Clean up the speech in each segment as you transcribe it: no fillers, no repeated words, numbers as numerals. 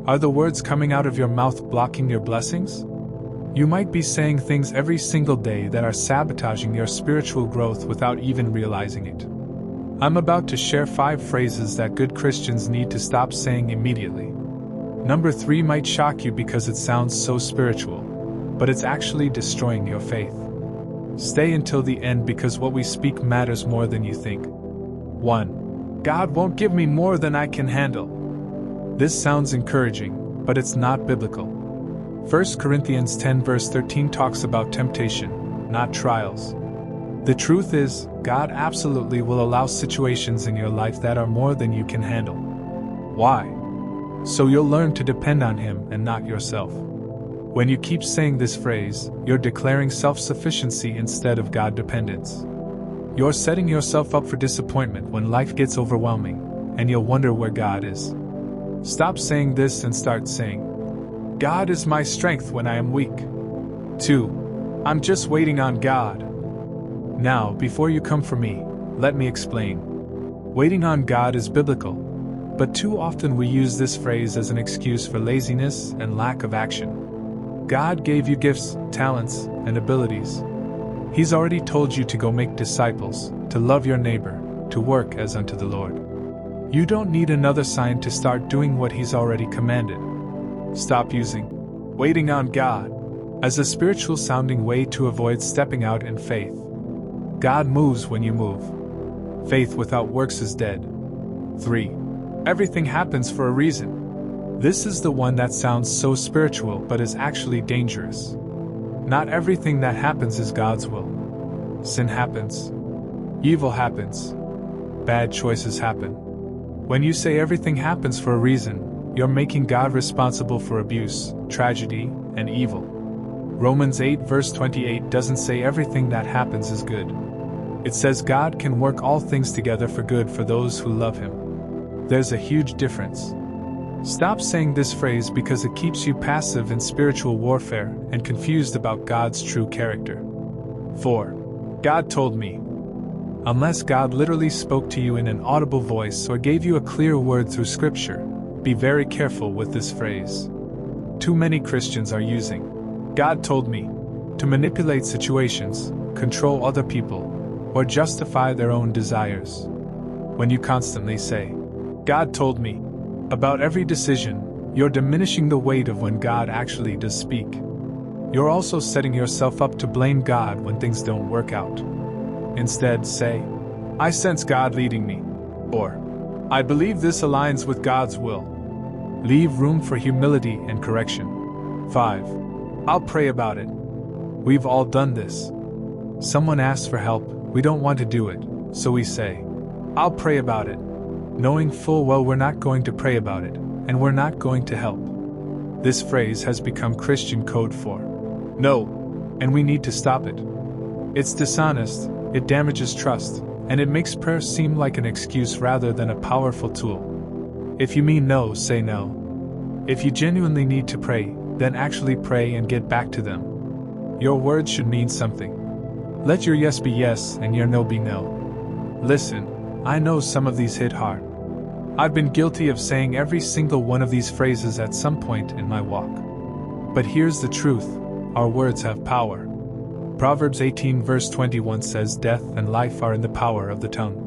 Are the words coming out of your mouth blocking your blessings? You might be saying things every single day that are sabotaging your spiritual growth without even realizing it. I'm about to share 5 phrases that good Christians need to stop saying immediately. Number 3 might shock you because it sounds so spiritual, but it's actually destroying your faith. Stay until the end because what we speak matters more than you think. 1. God won't give me more than I can handle. This sounds encouraging, but it's not biblical. 1 Corinthians 10 verse 13 talks about temptation, not trials. The truth is, God absolutely will allow situations in your life that are more than you can handle. Why? So you'll learn to depend on Him and not yourself. When you keep saying this phrase, you're declaring self-sufficiency instead of God-dependence. You're setting yourself up for disappointment when life gets overwhelming, and you'll wonder where God is. Stop saying this and start saying, God is my strength when I am weak. 2. I'm just waiting on God. Now, before you come for me, let me explain. Waiting on God is biblical, but too often we use this phrase as an excuse for laziness and lack of action. God gave you gifts, talents, and abilities. He's already told you to go make disciples, to love your neighbor, to work as unto the Lord. You don't need another sign to start doing what He's already commanded. Stop using waiting on God as a spiritual sounding way to avoid stepping out in faith. God moves when you move. Faith without works is dead. 3. Everything happens for a reason. This is the one that sounds so spiritual but is actually dangerous. Not everything that happens is God's will. Sin happens. Evil happens. Bad choices happen. When you say everything happens for a reason, you're making God responsible for abuse, tragedy, and evil. Romans 8 verse 28 doesn't say everything that happens is good. It says God can work all things together for good for those who love Him. There's a huge difference. Stop saying this phrase because it keeps you passive in spiritual warfare and confused about God's true character. 4. God told me. Unless God literally spoke to you in an audible voice or gave you a clear word through Scripture, be very careful with this phrase. Too many Christians are using God told me to manipulate situations, control other people, or justify their own desires. When you constantly say, God told me, about every decision, you're diminishing the weight of when God actually does speak. You're also setting yourself up to blame God when things don't work out. Instead, say, I sense God leading me, or I believe this aligns with God's will. Leave room for humility and correction. 5. I'll pray about it. We've all done this. Someone asks for help, we don't want to do it, so we say, I'll pray about it, knowing full well we're not going to pray about it, and we're not going to help. This phrase has become Christian code for no, and we need to stop it. It's dishonest, it damages trust, and it makes prayer seem like an excuse rather than a powerful tool. If you mean no, say no. If you genuinely need to pray, then actually pray and get back to them. Your words should mean something. Let your yes be yes and your no be no. Listen, I know some of these hit hard. I've been guilty of saying every single one of these phrases at some point in my walk. But here's the truth, our words have power. Proverbs 18 verse 21 says death and life are in the power of the tongue.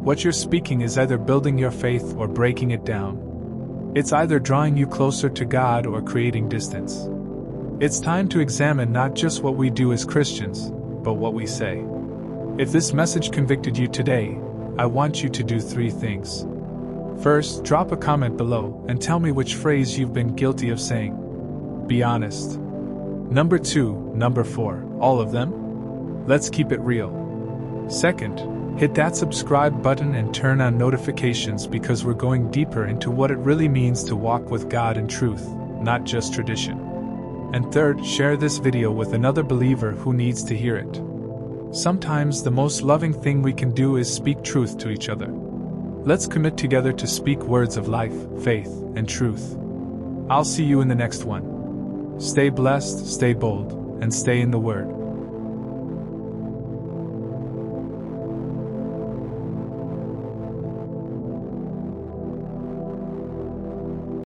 What you're speaking is either building your faith or breaking it down. It's either drawing you closer to God or creating distance. It's time to examine not just what we do as Christians, but what we say. If this message convicted you today, I want you to do 3 things. First, drop a comment below and tell me which phrase you've been guilty of saying. Be honest. Number 2, number 4, all of them? Let's keep it real. Second, hit that subscribe button and turn on notifications because we're going deeper into what it really means to walk with God in truth, not just tradition. And third, share this video with another believer who needs to hear it. Sometimes the most loving thing we can do is speak truth to each other. Let's commit together to speak words of life, faith, and truth. I'll see you in the next one. Stay blessed, stay bold, and stay in the Word.